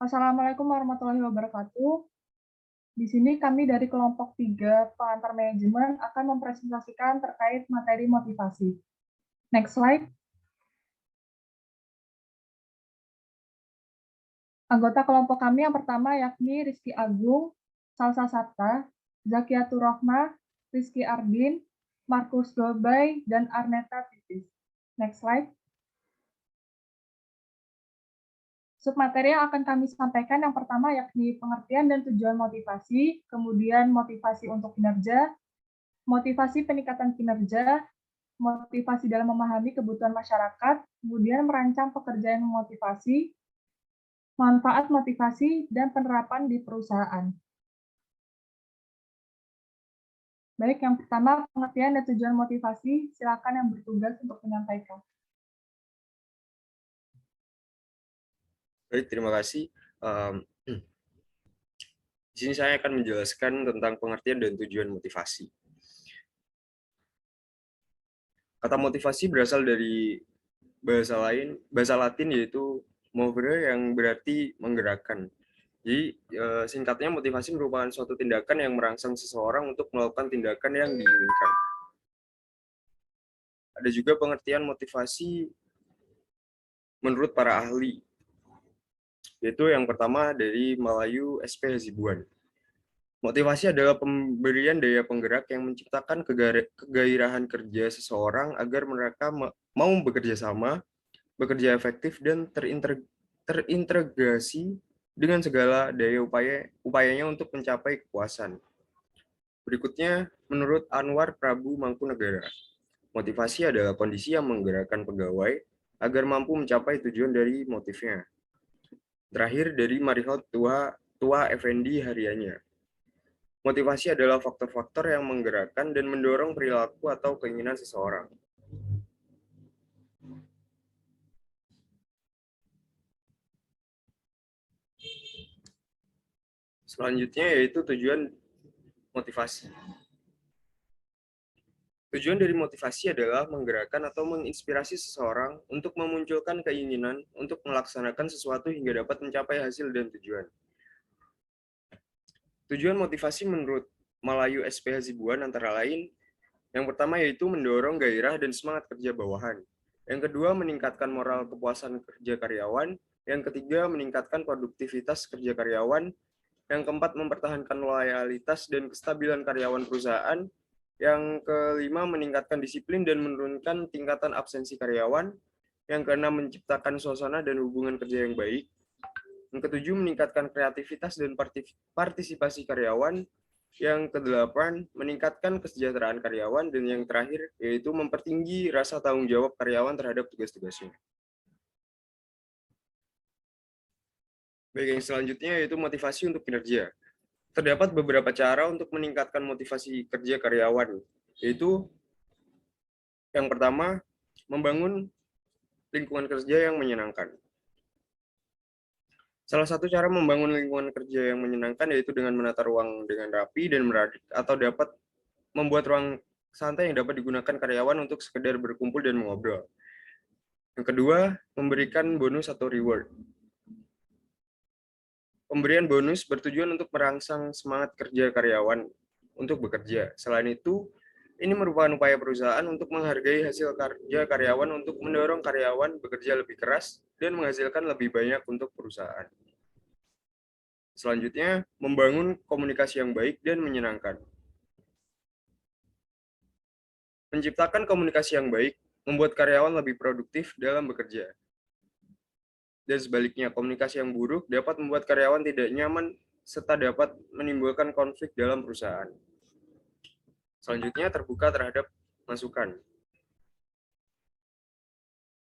Assalamualaikum warahmatullahi wabarakatuh. Di sini kami dari kelompok 3 pengantar manajemen akan mempresentasikan terkait materi motivasi. Next slide. Anggota kelompok kami yang pertama yakni Rizky Agung, Salsa Satta, Zakiatur Rohma, Rizky Ardin, Markus Dolbay, dan Arneta Titis. Next slide. Submateri yang akan kami sampaikan yang pertama yakni pengertian dan tujuan motivasi, kemudian motivasi untuk kinerja, motivasi peningkatan kinerja, motivasi dalam memahami kebutuhan masyarakat, kemudian merancang pekerjaan motivasi, manfaat motivasi, dan penerapan di perusahaan. Baik, yang pertama pengertian dan tujuan motivasi, silakan yang bertugas untuk menyampaikan. Baik, terima kasih. Di sini saya akan menjelaskan tentang pengertian dan tujuan motivasi. Kata motivasi berasal dari bahasa Latin yaitu movere yang berarti menggerakkan. Jadi singkatnya motivasi merupakan suatu tindakan yang merangsang seseorang untuk melakukan tindakan yang diinginkan. Ada juga pengertian motivasi menurut para ahli, yaitu yang pertama dari Melayu SP Hasibuan. Motivasi adalah pemberian daya penggerak yang menciptakan kegairahan kerja seseorang agar mereka mau bekerja sama, bekerja efektif, dan terintegrasi dengan segala daya upayanya untuk mencapai kepuasan. Berikutnya, menurut Anwar Prabu Mangkunegara, motivasi adalah kondisi yang menggerakkan pegawai agar mampu mencapai tujuan dari motifnya. Terakhir, dari Marihot Tua Effendi Haryanya, motivasi adalah faktor-faktor yang menggerakkan dan mendorong perilaku atau keinginan seseorang. Selanjutnya yaitu tujuan motivasi. Tujuan dari motivasi adalah menggerakkan atau menginspirasi seseorang untuk memunculkan keinginan untuk melaksanakan sesuatu hingga dapat mencapai hasil dan tujuan. Tujuan motivasi menurut Melayu SP Hasibuan antara lain, yang pertama yaitu mendorong gairah dan semangat kerja bawahan. Yang kedua, meningkatkan moral kepuasan kerja karyawan. Yang ketiga, meningkatkan produktivitas kerja karyawan. Yang keempat, mempertahankan loyalitas dan kestabilan karyawan perusahaan. Yang kelima, meningkatkan disiplin dan menurunkan tingkatan absensi karyawan. Yang keenam, menciptakan suasana dan hubungan kerja yang baik. Yang ketujuh, meningkatkan kreativitas dan partisipasi karyawan. Yang kedelapan, meningkatkan kesejahteraan karyawan. Dan yang terakhir, yaitu mempertinggi rasa tanggung jawab karyawan terhadap tugas-tugasnya. Baik, yang selanjutnya yaitu motivasi untuk kinerja. Terdapat beberapa cara untuk meningkatkan motivasi kerja karyawan, yaitu yang pertama, membangun lingkungan kerja yang menyenangkan. Salah satu cara membangun lingkungan kerja yang menyenangkan yaitu dengan menata ruang dengan rapi dan meradik, atau dapat membuat ruang santai yang dapat digunakan karyawan untuk sekedar berkumpul dan mengobrol. Yang kedua, memberikan bonus atau reward. Pemberian bonus bertujuan untuk merangsang semangat kerja karyawan untuk bekerja. Selain itu, ini merupakan upaya perusahaan untuk menghargai hasil kerja karyawan untuk mendorong karyawan bekerja lebih keras dan menghasilkan lebih banyak untuk perusahaan. Selanjutnya, membangun komunikasi yang baik dan menyenangkan. Menciptakan komunikasi yang baik membuat karyawan lebih produktif dalam bekerja. Dan sebaliknya, komunikasi yang buruk dapat membuat karyawan tidak nyaman serta dapat menimbulkan konflik dalam perusahaan. Selanjutnya, terbuka terhadap masukan.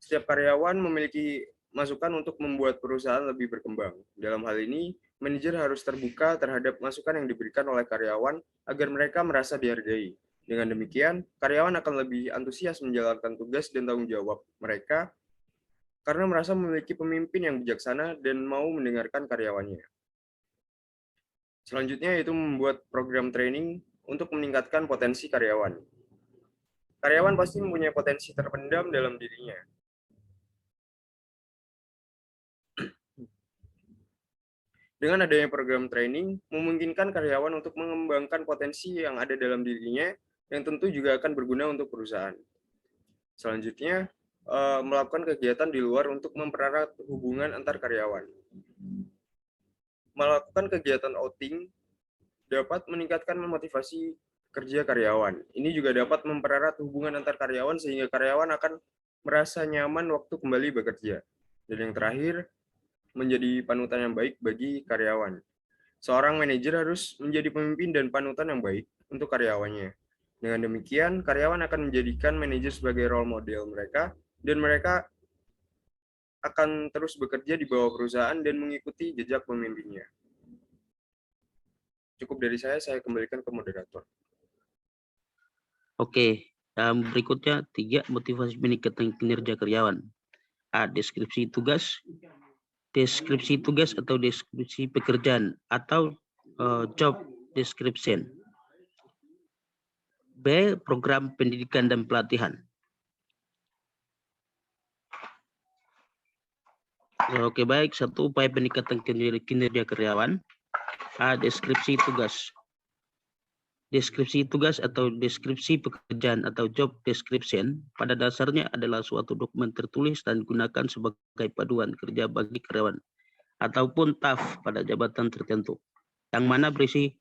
Setiap karyawan memiliki masukan untuk membuat perusahaan lebih berkembang. Dalam hal ini, manajer harus terbuka terhadap masukan yang diberikan oleh karyawan agar mereka merasa dihargai. Dengan demikian, karyawan akan lebih antusias menjalankan tugas dan tanggung jawab mereka karena merasa memiliki pemimpin yang bijaksana dan mau mendengarkan karyawannya. Selanjutnya yaitu membuat program training untuk meningkatkan potensi karyawan. Karyawan pasti mempunyai potensi terpendam dalam dirinya. Dengan adanya program training, memungkinkan karyawan untuk mengembangkan potensi yang ada dalam dirinya, yang tentu juga akan berguna untuk perusahaan. Selanjutnya, melakukan kegiatan di luar untuk mempererat hubungan antar karyawan. Melakukan kegiatan outing dapat meningkatkan memotivasi kerja karyawan. Ini juga dapat mempererat hubungan antar karyawan sehingga karyawan akan merasa nyaman waktu kembali bekerja. Dan yang terakhir, menjadi panutan yang baik bagi karyawan. Seorang manajer harus menjadi pemimpin dan panutan yang baik untuk karyawannya. Dengan demikian, karyawan akan menjadikan manajer sebagai role model mereka, dan mereka akan terus bekerja di bawah perusahaan dan mengikuti jejak pemimpinnya. Cukup dari saya kembalikan ke moderator. Oke, berikutnya 3 motivasi peningkatan kinerja karyawan. A. Deskripsi tugas atau deskripsi pekerjaan atau job description. B. Program pendidikan dan pelatihan. Oke, baik. 1. Upaya peningkatan kinerja karyawan. A. Deskripsi tugas atau deskripsi pekerjaan atau job description pada dasarnya adalah suatu dokumen tertulis dan digunakan sebagai paduan kerja bagi karyawan ataupun staf pada jabatan tertentu, yang mana berisi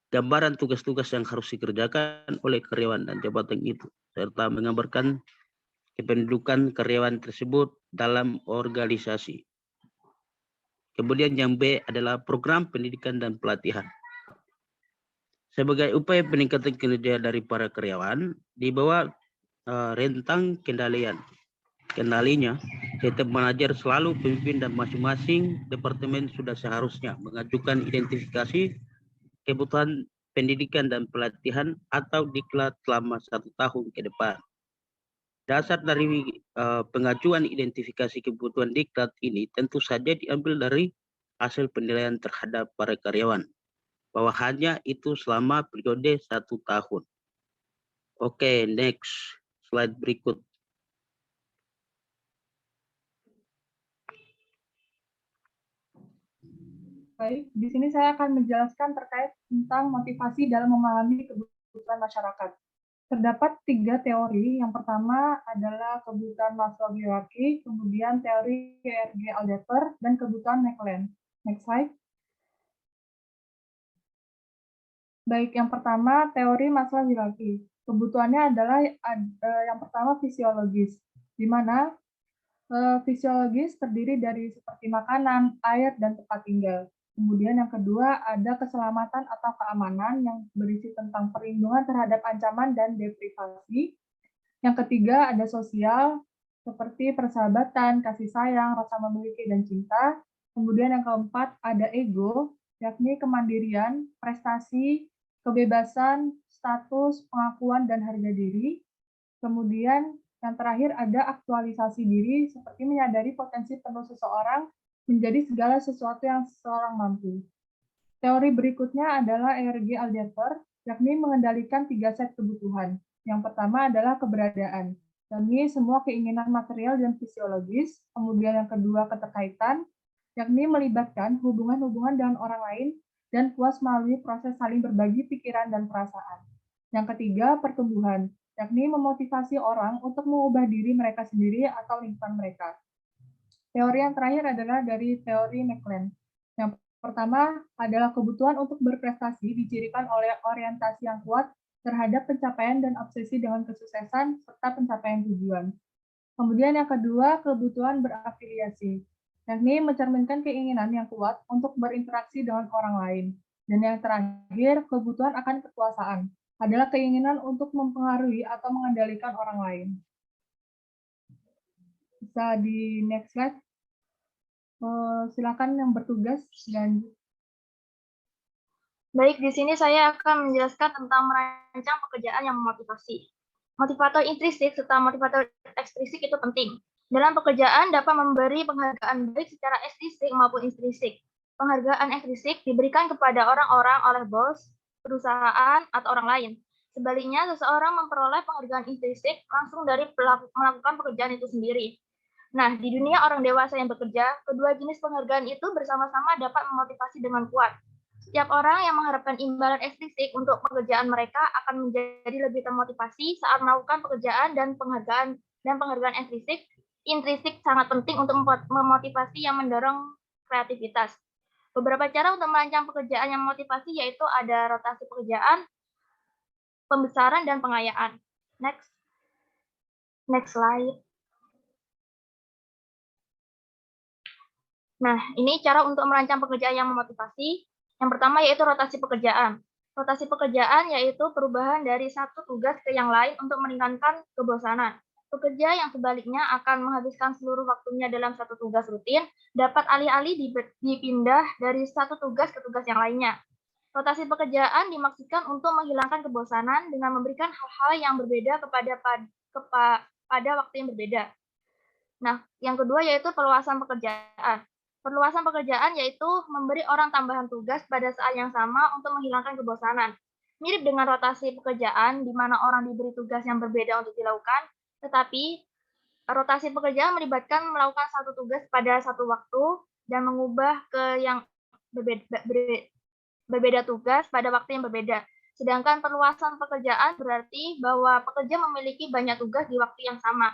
gambaran tugas-tugas yang harus dikerjakan oleh karyawan dan jabatan itu, serta menggambarkan kependudukan karyawan tersebut dalam organisasi. Kemudian yang B adalah program pendidikan dan pelatihan. Sebagai upaya peningkatan kinerja dari para karyawan, di bawah rentang kendalinya, setiap manajer selalu pemimpin dan masing-masing departemen sudah seharusnya mengajukan identifikasi kebutuhan pendidikan dan pelatihan atau diklat selama 1 tahun ke depan. Dasar dari pengajuan identifikasi kebutuhan diklat ini tentu saja diambil dari hasil penilaian terhadap para karyawan, bahwa hanya itu selama periode 1 tahun. Oke, next slide berikut. Baik, di sini saya akan menjelaskan terkait tentang motivasi dalam memahami kebutuhan masyarakat. Terdapat 3 teori. Yang pertama adalah kebutuhan Maslow hierarki, kemudian teori ERG Alderfer, dan kebutuhan McLean. Next slide. Baik, yang pertama teori Maslow hierarki. Kebutuhannya adalah yang pertama fisiologis, di mana fisiologis terdiri dari seperti makanan, air, dan tempat tinggal. Kemudian yang kedua ada keselamatan atau keamanan yang berisi tentang perlindungan terhadap ancaman dan deprivasi. Yang ketiga ada sosial seperti persahabatan, kasih sayang, rasa memiliki, dan cinta. Kemudian yang keempat ada ego, yakni kemandirian, prestasi, kebebasan, status, pengakuan, dan harga diri. Kemudian yang terakhir ada aktualisasi diri, seperti menyadari potensi penuh seseorang menjadi segala sesuatu yang seseorang mampu. Teori berikutnya adalah ERG Alderfer, yakni mengendalikan 3 set kebutuhan. Yang pertama adalah keberadaan, yakni semua keinginan material dan fisiologis. Kemudian yang kedua keterkaitan, yakni melibatkan hubungan-hubungan dengan orang lain dan puas melalui proses saling berbagi pikiran dan perasaan. Yang ketiga pertumbuhan, yakni memotivasi orang untuk mengubah diri mereka sendiri atau lingkungan mereka. Teori yang terakhir adalah dari teori McLean. Yang pertama adalah kebutuhan untuk berprestasi dicirikan oleh orientasi yang kuat terhadap pencapaian dan obsesi dengan kesuksesan serta pencapaian tujuan. Kemudian yang kedua, kebutuhan berafiliasi, yakni mencerminkan keinginan yang kuat untuk berinteraksi dengan orang lain. Dan yang terakhir, kebutuhan akan kekuasaan, adalah keinginan untuk mempengaruhi atau mengendalikan orang lain. Bisa di next slide. Silakan yang bertugas dan Baik, di sini saya akan menjelaskan tentang merancang pekerjaan yang memotivasi. Motivator intrinsik serta motivator ekstrinsik itu penting. Dalam pekerjaan dapat memberi penghargaan baik secara ekstrinsik maupun intrinsik. Penghargaan ekstrinsik diberikan kepada orang-orang oleh bos, perusahaan, atau orang lain. Sebaliknya, seseorang memperoleh penghargaan intrinsik langsung dari melakukan pekerjaan itu sendiri. Nah, di dunia orang dewasa yang bekerja, kedua jenis penghargaan itu bersama-sama dapat memotivasi dengan kuat. Setiap orang yang mengharapkan imbalan ekstrinsik untuk pekerjaan mereka akan menjadi lebih termotivasi saat melakukan pekerjaan dan penghargaan intrinsik sangat penting untuk memotivasi yang mendorong kreativitas. Beberapa cara untuk merancang pekerjaan yang memotivasi yaitu ada rotasi pekerjaan, pembesaran, dan pengayaan. Next slide. Nah, ini cara untuk merancang pekerjaan yang memotivasi. Yang pertama yaitu rotasi pekerjaan. Rotasi pekerjaan yaitu perubahan dari satu tugas ke yang lain untuk meringankan kebosanan. Pekerja yang sebaliknya akan menghabiskan seluruh waktunya dalam satu tugas rutin, dapat alih-alih dipindah dari satu tugas ke tugas yang lainnya. Rotasi pekerjaan dimaksudkan untuk menghilangkan kebosanan dengan memberikan hal-hal yang berbeda pada waktu yang berbeda. Nah, yang kedua yaitu perluasan pekerjaan. Perluasan pekerjaan yaitu memberi orang tambahan tugas pada saat yang sama untuk menghilangkan kebosanan. Mirip dengan rotasi pekerjaan, di mana orang diberi tugas yang berbeda untuk dilakukan, tetapi rotasi pekerjaan melibatkan melakukan satu tugas pada satu waktu dan mengubah ke yang berbeda tugas pada waktu yang berbeda. Sedangkan perluasan pekerjaan berarti bahwa pekerja memiliki banyak tugas di waktu yang sama.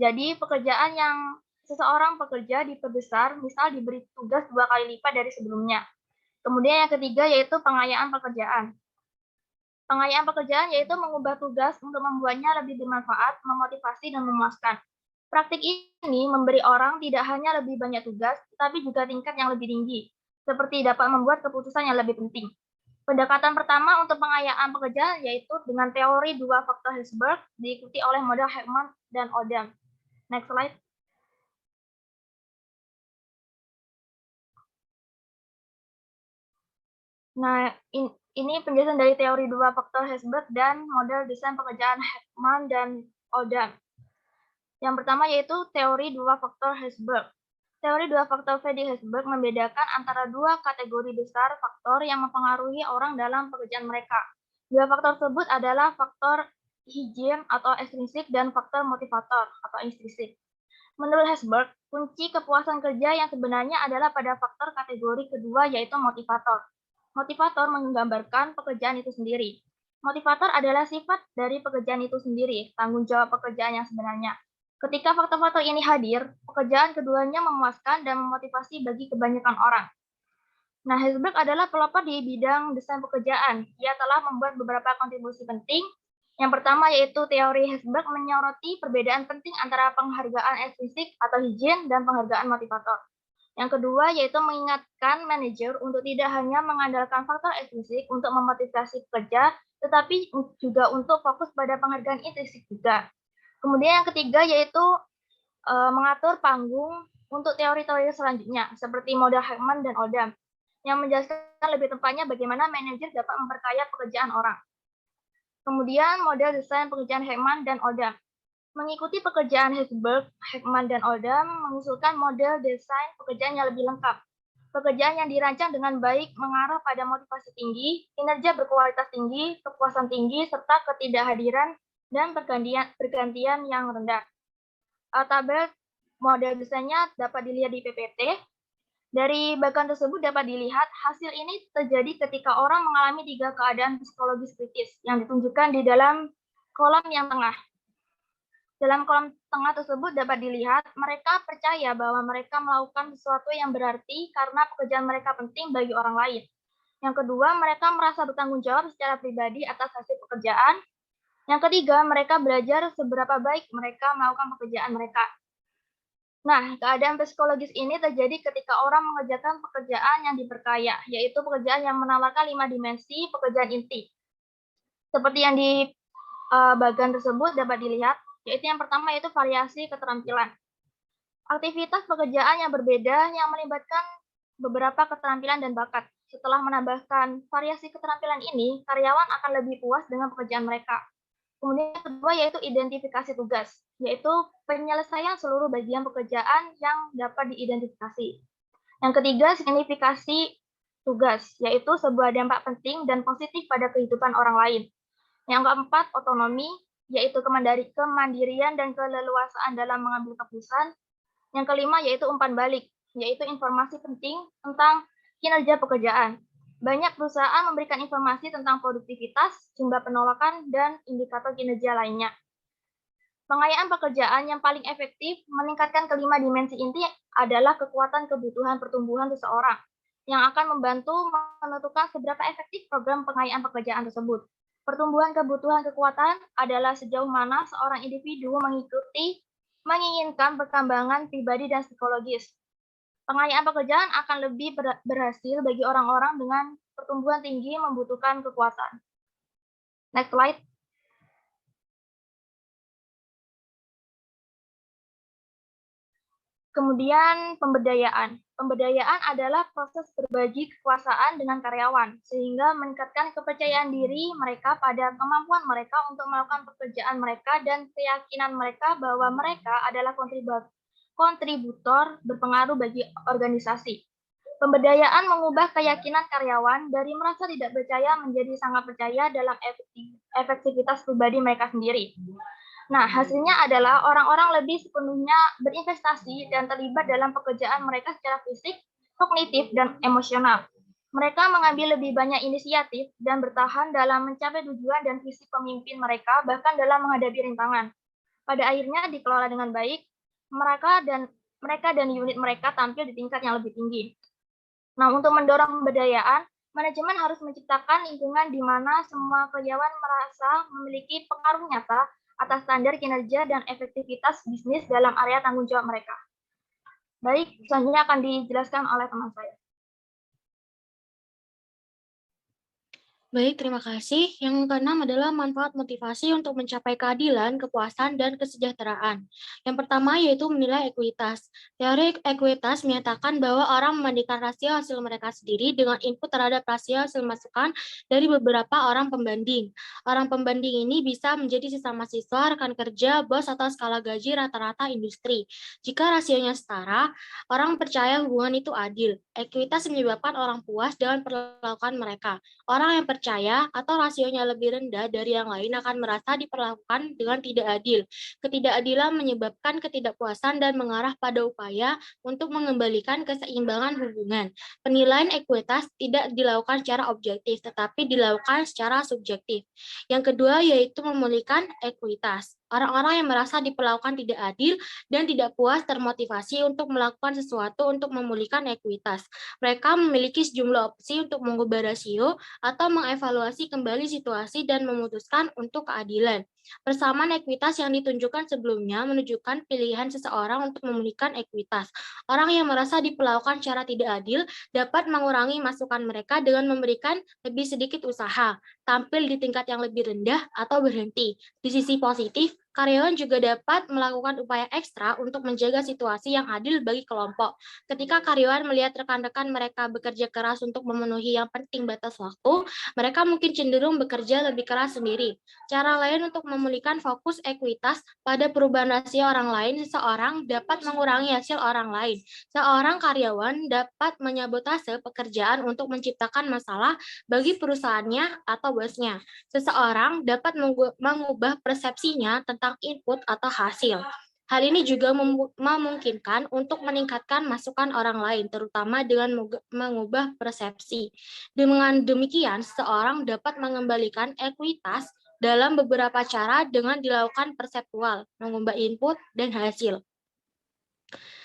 Jadi pekerjaan yang seseorang pekerja diperbesar, misal diberi tugas 2 kali lipat dari sebelumnya. Kemudian yang ketiga yaitu pengayaan pekerjaan. Pengayaan pekerjaan yaitu mengubah tugas untuk membuatnya lebih bermanfaat, memotivasi, dan memuaskan. Praktik ini memberi orang tidak hanya lebih banyak tugas, tetapi juga tingkat yang lebih tinggi, seperti dapat membuat keputusan yang lebih penting. Pendekatan pertama untuk pengayaan pekerjaan yaitu dengan teori 2 faktor Herzberg, diikuti oleh model Heckman dan Oldham. Next slide. Nah, ini penjelasan dari teori 2 faktor Herzberg dan model desain pekerjaan Heckman dan Oldham. Yang pertama yaitu teori 2 faktor Herzberg. Teori 2 faktor Freddy Herzberg membedakan antara dua kategori besar faktor yang mempengaruhi orang dalam pekerjaan mereka. Dua faktor tersebut adalah faktor higien atau ekstrinsik dan faktor motivator atau intrinsik. Menurut Herzberg, kunci kepuasan kerja yang sebenarnya adalah pada faktor kategori kedua yaitu motivator. Motivator menggambarkan pekerjaan itu sendiri. Motivator adalah sifat dari pekerjaan itu sendiri, tanggung jawab pekerjaan yang sebenarnya. Ketika faktor-faktor ini hadir, pekerjaan keduanya memuaskan dan memotivasi bagi kebanyakan orang. Nah, Herzberg adalah pelopor di bidang desain pekerjaan. Ia telah membuat beberapa kontribusi penting. Yang pertama yaitu teori Herzberg menyoroti perbedaan penting antara penghargaan ekstrinsik atau higien dan penghargaan motivator. Yang kedua yaitu mengingatkan manajer untuk tidak hanya mengandalkan faktor ekstrinsik untuk memotivasi pekerja, tetapi juga untuk fokus pada penghargaan intrinsik juga. Kemudian yang ketiga yaitu mengatur panggung untuk teori-teori selanjutnya, seperti model Heckman dan Oldham, yang menjelaskan lebih tepatnya bagaimana manajer dapat memperkaya pekerjaan orang. Kemudian model desain pekerjaan Heckman dan Oldham. Mengikuti pekerjaan Herzberg, Heckman, dan Oldham mengusulkan model desain pekerjaan yang lebih lengkap. Pekerjaan yang dirancang dengan baik mengarah pada motivasi tinggi, kinerja berkualitas tinggi, kepuasan tinggi, serta ketidakhadiran dan pergantian yang rendah. Tabel model desainnya dapat dilihat di PPT. Dari bagian tersebut dapat dilihat hasil ini terjadi ketika orang mengalami 3 keadaan psikologis kritis yang ditunjukkan di dalam kolom yang tengah. Dalam kolom tengah tersebut dapat dilihat mereka percaya bahwa mereka melakukan sesuatu yang berarti karena pekerjaan mereka penting bagi orang lain. Yang kedua, mereka merasa bertanggung jawab secara pribadi atas hasil pekerjaan. Yang ketiga, mereka belajar seberapa baik mereka melakukan pekerjaan mereka. Nah, keadaan psikologis ini terjadi ketika orang mengerjakan pekerjaan yang diperkaya, yaitu pekerjaan yang menawarkan 5 dimensi pekerjaan inti. Seperti yang di bagian tersebut dapat dilihat, yaitu yang pertama yaitu variasi keterampilan. Aktivitas pekerjaan yang berbeda yang melibatkan beberapa keterampilan dan bakat. Setelah menambahkan variasi keterampilan ini, karyawan akan lebih puas dengan pekerjaan mereka. Kemudian yang kedua yaitu identifikasi tugas, yaitu penyelesaian seluruh bagian pekerjaan yang dapat diidentifikasi. Yang ketiga, signifikasi tugas, yaitu sebuah dampak penting dan positif pada kehidupan orang lain. Yang keempat, otonomi, yaitu kemandirian dan keleluasaan dalam mengambil keputusan. Yang kelima yaitu umpan balik, yaitu informasi penting tentang kinerja pekerjaan. Banyak perusahaan memberikan informasi tentang produktivitas, jumlah penolakan, dan indikator kinerja lainnya. Pengayaan pekerjaan yang paling efektif meningkatkan kelima dimensi inti adalah kekuatan kebutuhan pertumbuhan seseorang, yang akan membantu menentukan seberapa efektif program pengayaan pekerjaan tersebut. Pertumbuhan kebutuhan kekuatan adalah sejauh mana seorang individu menginginkan perkembangan pribadi dan psikologis. Pengayaan pekerjaan akan lebih berhasil bagi orang-orang dengan pertumbuhan tinggi membutuhkan kekuatan. Next slide. Kemudian pemberdayaan. Pemberdayaan adalah proses berbagi kekuasaan dengan karyawan, sehingga meningkatkan kepercayaan diri mereka pada kemampuan mereka untuk melakukan pekerjaan mereka dan keyakinan mereka bahwa mereka adalah kontributor berpengaruh bagi organisasi. Pemberdayaan mengubah keyakinan karyawan dari merasa tidak percaya menjadi sangat percaya dalam efektivitas pribadi mereka sendiri. Nah, hasilnya adalah orang-orang lebih sepenuhnya berinvestasi dan terlibat dalam pekerjaan mereka secara fisik, kognitif, dan emosional. Mereka mengambil lebih banyak inisiatif dan bertahan dalam mencapai tujuan dan visi pemimpin mereka, bahkan dalam menghadapi rintangan. Pada akhirnya dikelola dengan baik, mereka dan unit mereka tampil di tingkat yang lebih tinggi. Nah, untuk mendorong pemberdayaan, manajemen harus menciptakan lingkungan di mana semua karyawan merasa memiliki pengaruh nyata atas standar kinerja dan efektivitas bisnis dalam area tanggung jawab mereka. Baik, selanjutnya akan dijelaskan oleh teman saya. Baik, terima kasih. Yang keenam adalah manfaat motivasi untuk mencapai keadilan, kepuasan, dan kesejahteraan. Yang pertama yaitu menilai ekuitas. Teori ekuitas menyatakan bahwa orang membandingkan rasio hasil mereka sendiri dengan input terhadap rasio hasil masukan dari beberapa orang pembanding. Orang pembanding ini bisa menjadi sesama siswa, rekan kerja, bos, atau skala gaji rata-rata industri. Jika rasionya setara, orang percaya hubungan itu adil. Ekuitas menyebabkan orang puas dengan perlakuan mereka. Orang yang percaya atau rasionya lebih rendah dari yang lain akan merasa diperlakukan dengan tidak adil. Ketidakadilan menyebabkan ketidakpuasan dan mengarah pada upaya untuk mengembalikan keseimbangan hubungan. Penilaian ekuitas tidak dilakukan secara objektif, tetapi dilakukan secara subjektif. Yang kedua yaitu memulihkan ekuitas. Orang-orang yang merasa diperlakukan tidak adil dan tidak puas termotivasi untuk melakukan sesuatu untuk memulihkan ekuitas. Mereka memiliki sejumlah opsi untuk mengubah rasio atau mengevaluasi kembali situasi dan memutuskan untuk keadilan. Persamaan ekuitas yang ditunjukkan sebelumnya menunjukkan pilihan seseorang untuk memulihkan ekuitas. Orang yang merasa diperlakukan secara tidak adil dapat mengurangi masukan mereka dengan memberikan lebih sedikit usaha, tampil di tingkat yang lebih rendah, atau berhenti. Di sisi positif, karyawan juga dapat melakukan upaya ekstra untuk menjaga situasi yang adil bagi kelompok. Ketika karyawan melihat rekan-rekan mereka bekerja keras untuk memenuhi yang penting batas waktu, mereka mungkin cenderung bekerja lebih keras sendiri. Cara lain untuk memulihkan fokus ekuitas pada perubahan rasio orang lain, seseorang dapat mengurangi hasil orang lain. Seorang karyawan dapat menyabotase pekerjaan untuk menciptakan masalah bagi perusahaannya atau bosnya. Seseorang dapat mengubah persepsinya tentang input atau hasil. Hal ini juga memungkinkan untuk meningkatkan masukan orang lain, terutama dengan mengubah persepsi. Dengan demikian, seseorang dapat mengembalikan ekuitas dalam beberapa cara dengan dilakukan perseptual, mengubah input dan hasil.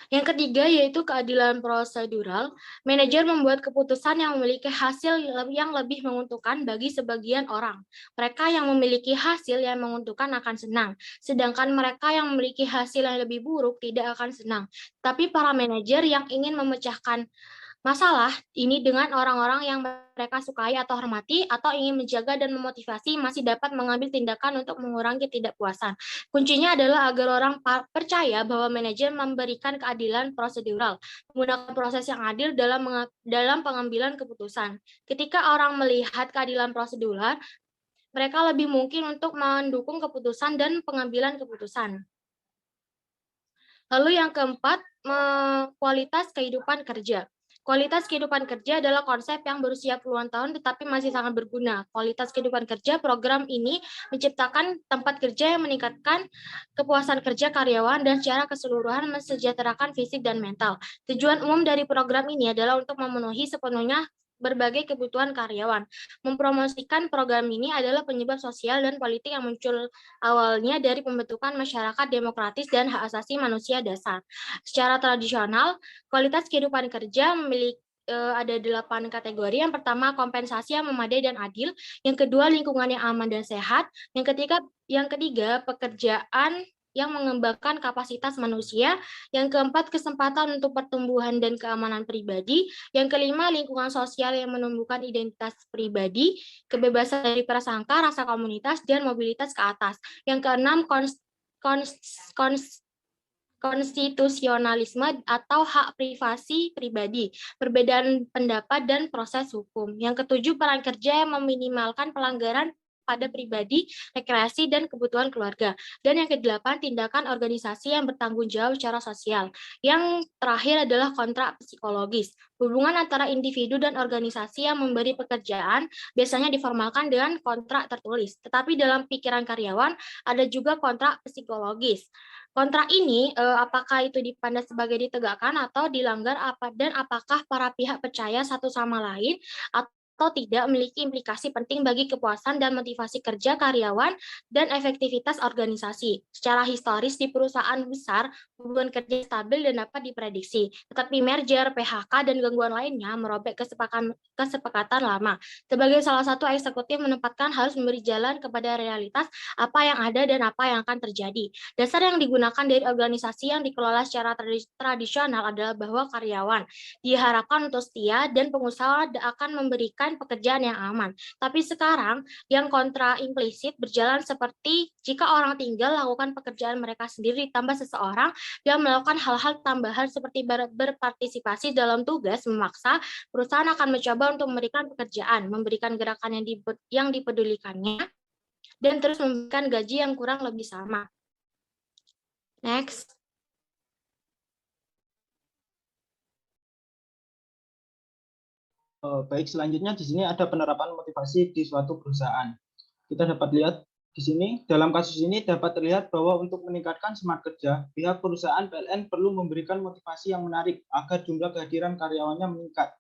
Yang ketiga yaitu keadilan prosedural. Manajer membuat keputusan yang memiliki hasil yang lebih menguntungkan bagi sebagian orang. Mereka yang memiliki hasil yang menguntungkan akan senang, sedangkan mereka yang memiliki hasil yang lebih buruk tidak akan senang. Tapi para manajer yang ingin memecahkan masalah ini dengan orang-orang yang mereka sukai atau hormati atau ingin menjaga dan memotivasi masih dapat mengambil tindakan untuk mengurangi ketidakpuasan. Kuncinya adalah agar orang percaya bahwa manajer memberikan keadilan prosedural, menggunakan proses yang adil dalam pengambilan keputusan. Ketika orang melihat keadilan prosedural, mereka lebih mungkin untuk mendukung keputusan dan pengambilan keputusan. Lalu yang keempat, kualitas kehidupan kerja. Kualitas kehidupan kerja adalah konsep yang berusia puluhan tahun tetapi masih sangat berguna. Kualitas kehidupan kerja program ini menciptakan tempat kerja yang meningkatkan kepuasan kerja karyawan dan secara keseluruhan mensejahterakan fisik dan mental. Tujuan umum dari program ini adalah untuk memenuhi sepenuhnya berbagai kebutuhan karyawan. Mempromosikan program ini adalah penyebab sosial dan politik yang muncul awalnya dari pembentukan masyarakat demokratis dan hak asasi manusia dasar. Secara tradisional, kualitas kehidupan kerja memiliki ada 8 kategori. Yang pertama, kompensasi yang memadai dan adil. Yang kedua, lingkungan yang aman dan sehat. Yang ketiga, pekerjaan yang mengembangkan kapasitas manusia. Yang keempat, kesempatan untuk pertumbuhan dan keamanan pribadi. Yang kelima, lingkungan sosial yang menumbuhkan identitas pribadi, kebebasan dari prasangka, rasa komunitas, dan mobilitas ke atas. Yang keenam, konstitusionalisme atau hak privasi pribadi, perbedaan pendapat dan proses hukum. Yang ketujuh, peran kerja yang meminimalkan pelanggaran pada pribadi, rekreasi, dan kebutuhan keluarga. Dan yang kedelapan, tindakan organisasi yang bertanggung jawab secara sosial. Yang terakhir adalah kontrak psikologis. Hubungan antara individu dan organisasi yang memberi pekerjaan biasanya diformalkan dengan kontrak tertulis. Tetapi dalam pikiran karyawan ada juga kontrak psikologis. Kontrak ini apakah itu dipandang sebagai ditegakkan atau dilanggar dan apakah para pihak percaya satu sama lain atau tidak memiliki implikasi penting bagi kepuasan dan motivasi kerja karyawan dan efektivitas organisasi. Secara historis di perusahaan besar, hubungan kerja stabil dan dapat diprediksi. Tetapi merger, PHK, dan gangguan lainnya merobek kesepakatan lama. Sebagai salah satu eksekutif menempatkan harus memberi jalan kepada realitas apa yang ada dan apa yang akan terjadi. Dasar yang digunakan dari organisasi yang dikelola secara tradisional adalah bahwa karyawan diharapkan untuk setia dan pengusaha akan memberikan pekerjaan yang aman. Tapi sekarang yang kontra implisit berjalan seperti jika orang tinggal lakukan pekerjaan mereka sendiri ditambah seseorang yang melakukan hal-hal tambahan seperti berpartisipasi dalam tugas memaksa, perusahaan akan mencoba untuk memberikan pekerjaan, memberikan gerakan yang dipedulikannya, dan terus memberikan gaji yang kurang lebih sama. Next. Baik, selanjutnya di sini ada penerapan motivasi di suatu perusahaan. Kita dapat lihat di sini, dalam kasus ini dapat terlihat bahwa untuk meningkatkan semangat kerja, pihak perusahaan PLN perlu memberikan motivasi yang menarik agar jumlah kehadiran karyawannya meningkat,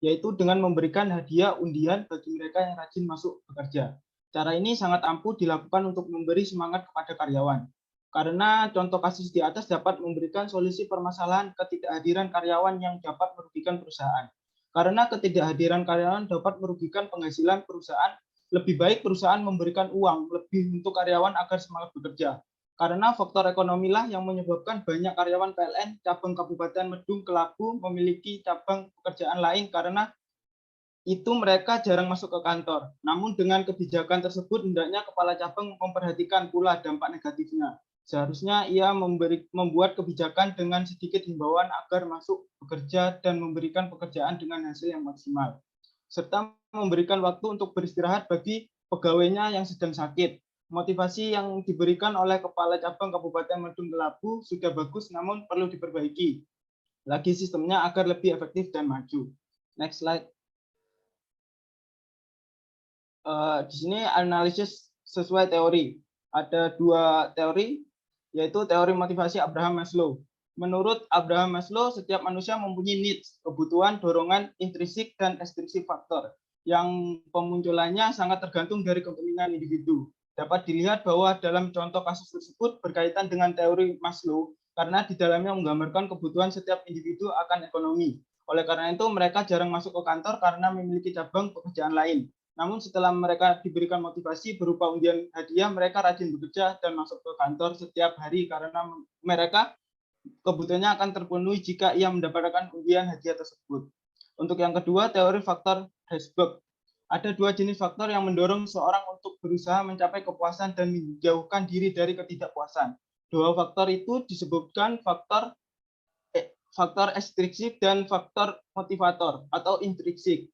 yaitu dengan memberikan hadiah undian bagi mereka yang rajin masuk bekerja. Cara ini sangat ampuh dilakukan untuk memberi semangat kepada karyawan. Karena contoh kasus di atas dapat memberikan solusi permasalahan ketidakhadiran karyawan yang dapat merugikan perusahaan. Karena ketidakhadiran karyawan dapat merugikan penghasilan perusahaan, lebih baik perusahaan memberikan uang lebih untuk karyawan agar semangat bekerja. Karena faktor ekonomilah yang menyebabkan banyak karyawan PLN cabang Kabupaten Medung Kelabu memiliki cabang pekerjaan lain karena itu mereka jarang masuk ke kantor. Namun dengan kebijakan tersebut hendaknya kepala cabang memperhatikan pula dampak negatifnya. Seharusnya ia membuat kebijakan dengan sedikit himbauan agar masuk bekerja dan memberikan pekerjaan dengan hasil yang maksimal. Serta memberikan waktu untuk beristirahat bagi pegawainya yang sedang sakit. Motivasi yang diberikan oleh kepala cabang Kabupaten Medung Kelabu sudah bagus namun perlu diperbaiki lagi sistemnya agar lebih efektif dan maju. Next slide. Di sini analisis sesuai teori. Ada 2 teori, yaitu teori motivasi Abraham Maslow. Menurut Abraham Maslow, setiap manusia mempunyai needs, kebutuhan, dorongan, intrinsik, dan ekstrinsik faktor, yang pemunculannya sangat tergantung dari kepentingan individu. Dapat dilihat bahwa dalam contoh kasus tersebut berkaitan dengan teori Maslow, karena di dalamnya menggambarkan kebutuhan setiap individu akan ekonomi. Oleh karena itu, mereka jarang masuk ke kantor karena memiliki cabang pekerjaan lain. Namun setelah mereka diberikan motivasi berupa undian hadiah, mereka rajin bekerja dan masuk ke kantor setiap hari karena mereka kebutuhannya akan terpenuhi jika ia mendapatkan undian hadiah tersebut. Untuk yang kedua, teori faktor Herzberg. Ada 2 jenis faktor yang mendorong seseorang untuk berusaha mencapai kepuasan dan menjauhkan diri dari ketidakpuasan. 2 faktor itu disebutkan faktor ekstrinsik dan faktor motivator atau intrinsik.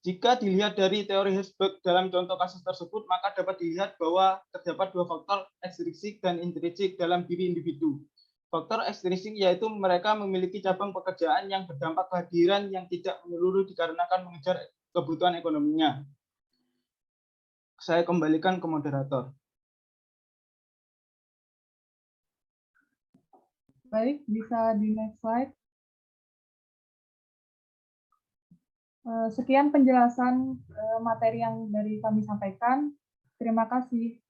Jika dilihat dari teori Herzberg dalam contoh kasus tersebut, maka dapat dilihat bahwa terdapat 2 faktor ekstrinsik dan intrinsik dalam diri individu. Faktor ekstrinsik yaitu mereka memiliki cabang pekerjaan yang berdampak kehadiran yang tidak menyeluruh dikarenakan mengejar kebutuhan ekonominya. Saya kembalikan ke moderator. Baik, bisa di next slide. Sekian penjelasan materi yang dari kami sampaikan. Terima kasih.